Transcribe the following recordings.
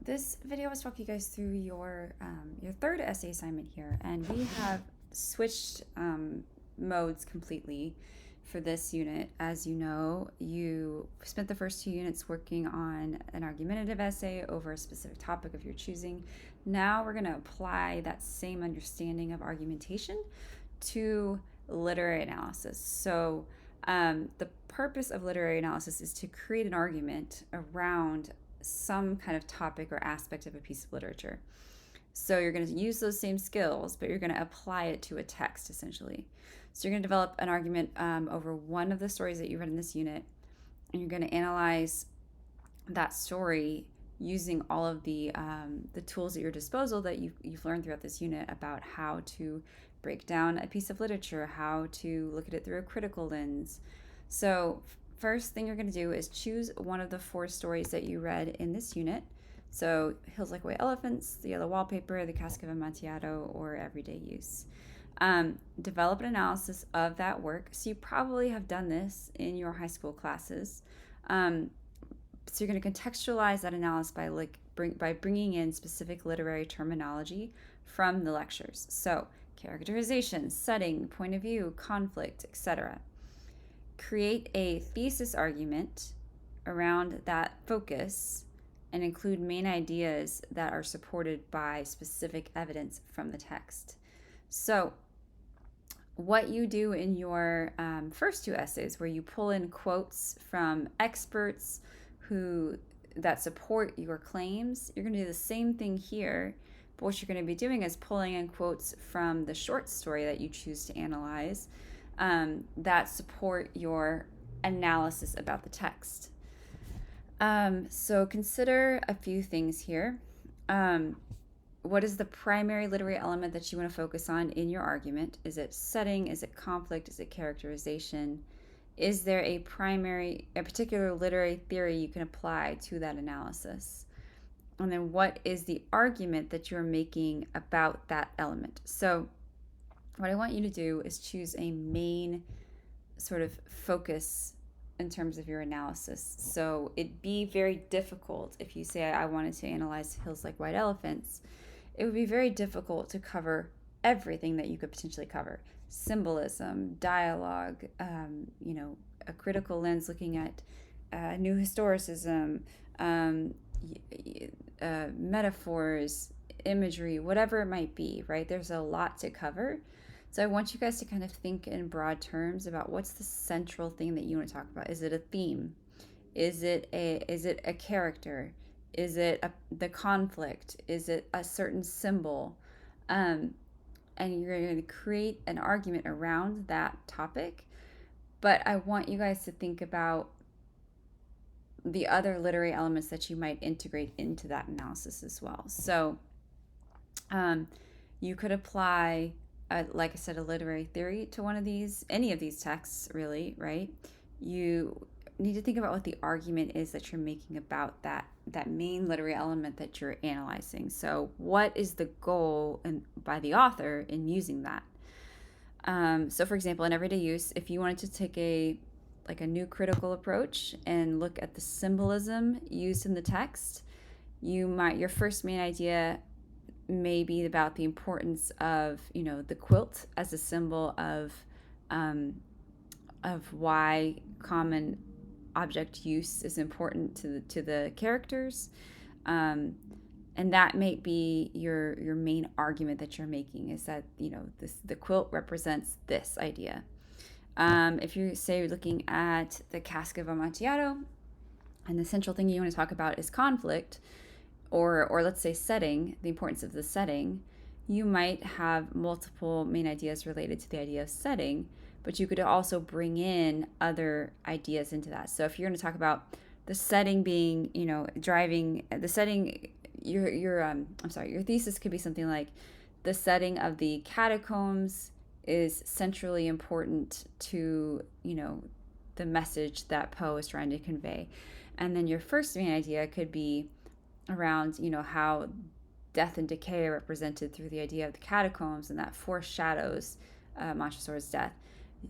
This video was walking you guys through your third essay assignment here, and we have switched modes completely for this unit. As you know, you spent the first 2 units working on an argumentative essay over a specific topic of your choosing. Now we're going to apply that same understanding of argumentation to literary analysis. The purpose of literary analysis is to create an argument around some kind of topic or aspect of a piece of literature. So you're going to use those same skills, but you're going to apply it to a text essentially. So you're going to develop an argument over one of the stories that you read in this unit, and you're going to analyze that story using all of the tools at your disposal that you've learned throughout this unit about how to break down a piece of literature, how to look at it through a critical lens. So first thing you're going to do is choose one of the 4 stories that you read in this unit. So Hills Like White Elephants, The Yellow Wallpaper, The Cask of Amontillado, or Everyday Use. Develop an analysis of that work. So you probably have done this in your high school classes. So you're going to contextualize that analysis by bringing in specific literary terminology from the lectures. So characterization, setting, point of view, conflict, etc. Create a thesis argument around that focus and include main ideas that are supported by specific evidence from the text. So what you do in your first 2 essays, where you pull in quotes from experts that support your claims, you're going to do the same thing here. But what you're going to be doing is pulling in quotes from the short story that you choose to analyze that support your analysis about the text. So consider a few things here. What is the primary literary element that you want to focus on in your argument? Is it setting? Is it conflict? Is it characterization? Is there a particular literary theory you can apply to that analysis? And then what is the argument that you're making about that element? So what I want you to do is choose a main sort of focus in terms of your analysis. So it'd be very difficult if you say, I wanted to analyze Hills Like White Elephants. It would be very difficult to cover everything that you could potentially cover. Symbolism, dialogue, a critical lens looking at new historicism, metaphors, imagery, whatever it might be, right? There's a lot to cover. So I want you guys to kind of think in broad terms about what's the central thing that you want to talk about. Is it a theme? Is it a character? Is it the conflict? Is it a certain symbol? And you're going to create an argument around that topic. But I want you guys to think about the other literary elements that you might integrate into that analysis as well. So you could apply, like I said, a literary theory to any of these texts, really, right? You need to think about what the argument is that you're making about that main literary element that you're analyzing. So what is the goal by the author in using that? So for example, in Everyday Use, if you wanted to take a new critical approach and look at the symbolism used in the text, your first main idea may be about the importance of the quilt as a symbol of why common object use is important to the characters, and that may be your main argument that you're making, is that the quilt represents this idea. If you say looking at the Cask of Amontillado, and the central thing you want to talk about is conflict, or let's say setting, the importance of the setting, you might have multiple main ideas related to the idea of setting, but you could also bring in other ideas into that. So if you're going to talk about the setting being, driving the setting, your thesis could be something like the setting of the catacombs is centrally important to, the message that Poe is trying to convey. And then your first main idea could be around, how death and decay are represented through the idea of the catacombs, and that foreshadows Montresor's death.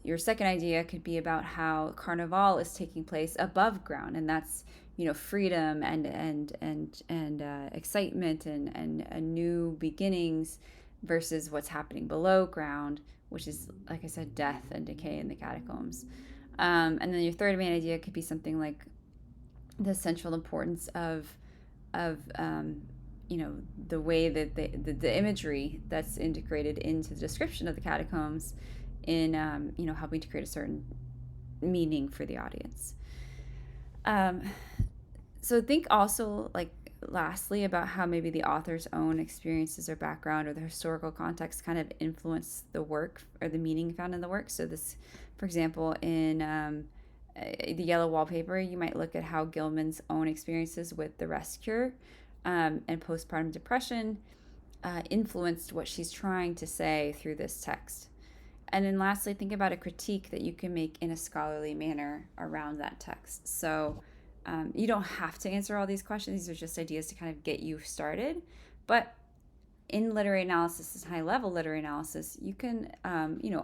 Your second idea could be about how Carnival is taking place above ground, and that's, freedom and excitement and new beginnings versus what's happening below ground, which is, like I said, death and decay in the catacombs. And then your third main idea could be something like the central importance of the way that the imagery that's integrated into the description of the catacombs in helping to create a certain meaning for the audience. So think also, like, lastly, about how maybe the author's own experiences or background or the historical context kind of influence the work or the meaning found in the work. So this, for example, in the Yellow Wallpaper, you might look at how Gilman's own experiences with the rest cure and postpartum depression influenced what she's trying to say through this text. And then lastly, think about a critique that you can make in a scholarly manner around that text. So you don't have to answer all these questions. These are just ideas to kind of get you started. But in literary analysis, this high-level literary analysis, you can,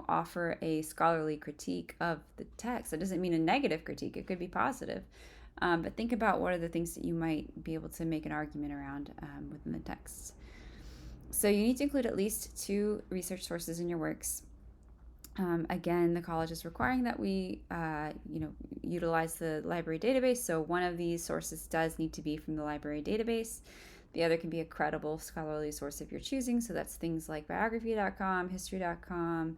offer a scholarly critique of the text. That doesn't mean a negative critique. It could be positive. But think about what are the things that you might be able to make an argument around within the text. So you need to include at least 2 research sources in your works. Again, the college is requiring that we, utilize the library database. So one of these sources does need to be from the library database. The other can be a credible scholarly source of your choosing. So that's things like biography.com, history.com,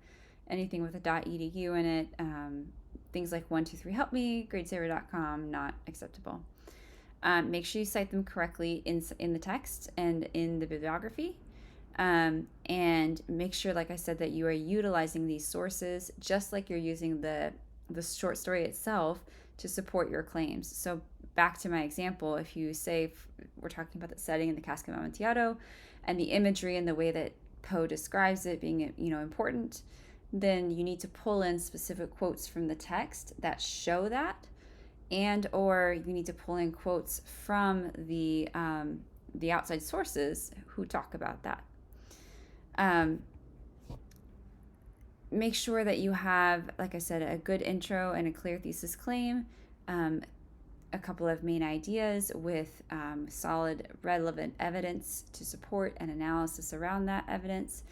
anything with a .edu in it. Things like 123help.me, gradesaver.com, not acceptable. Make sure you cite them correctly in the text and in the bibliography. And make sure, like I said, that you are utilizing these sources just like you're using the short story itself to support your claims. So back to my example, if you say we're talking about the setting in the Casca of Amontillado and the imagery and the way that Poe describes it being, important, then you need to pull in specific quotes from the text that show that, and or you need to pull in quotes from the outside sources who talk about that. Make sure that you have, like I said, a good intro and a clear thesis claim, a couple of main ideas with solid relevant evidence to support an analysis around that evidence,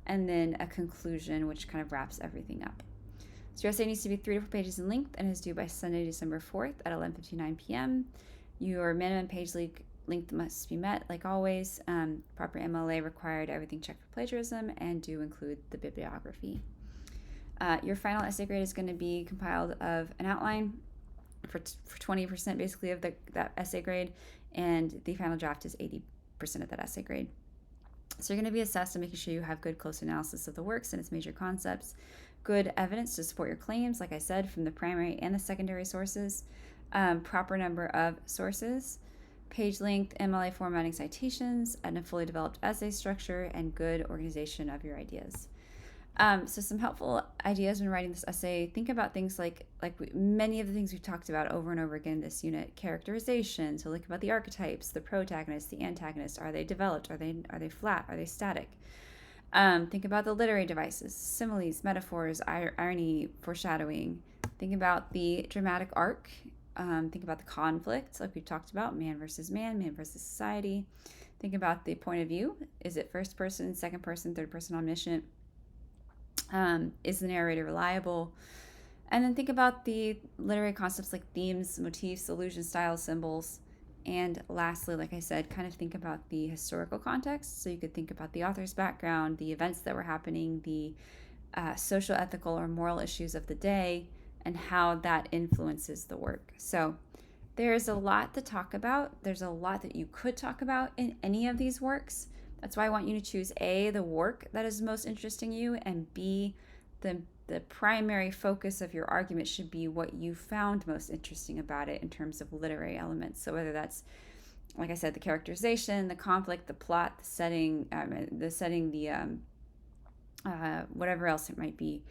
and then a conclusion which kind of wraps everything up. So your essay needs to be 3 to 4 pages in length and is due by Sunday, December 4th at 11:59 p.m. Your minimum page length must be met, like always. Proper MLA required, everything checked for plagiarism, and do include the bibliography. Your final essay grade is going to be compiled of an outline for 20% basically of that essay grade, and the final draft is 80% of that essay grade. So you're going to be assessed on making sure you have good close analysis of the works and its major concepts, good evidence to support your claims, like I said, from the primary and the secondary sources, proper number of sources, page length, MLA formatting, citations, and a fully developed essay structure, and good organization of your ideas. So some helpful ideas when writing this essay: think about things like many of the things we've talked about over and over again in this unit. Characterization, so think about the archetypes, the protagonist, the antagonist. Are they developed? Are they flat? Are they static? Think about the literary devices, similes, metaphors, irony, foreshadowing. Think about the dramatic arc. Think about the conflict, like we've talked about, man versus society. Think about the point of view. Is it first person, second person, third person, omniscient? Is the narrator reliable? And then think about the literary concepts like themes, motifs, allusions, styles, symbols. And lastly, like I said, kind of think about the historical context. So you could think about the author's background, the events that were happening, the social, ethical, or moral issues of the day, and how that influences the work. So there's a lot to talk about. There's a lot that you could talk about in any of these works. That's why I want you to choose A, the work that is most interesting you, and B, the primary focus of your argument should be what you found most interesting about it in terms of literary elements. So whether that's, like I said, the characterization, the conflict, the plot, the setting, whatever else it might be.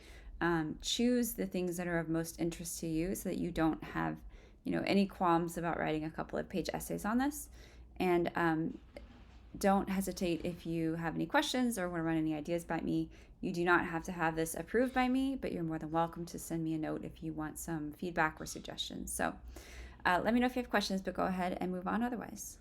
Choose the things that are of most interest to you so that you don't have, any qualms about writing a couple of page essays on this. And don't hesitate if you have any questions or want to run any ideas by me. You do not have to have this approved by me, but you're more than welcome to send me a note if you want some feedback or suggestions. So Let me know if you have questions, but go ahead and move on otherwise.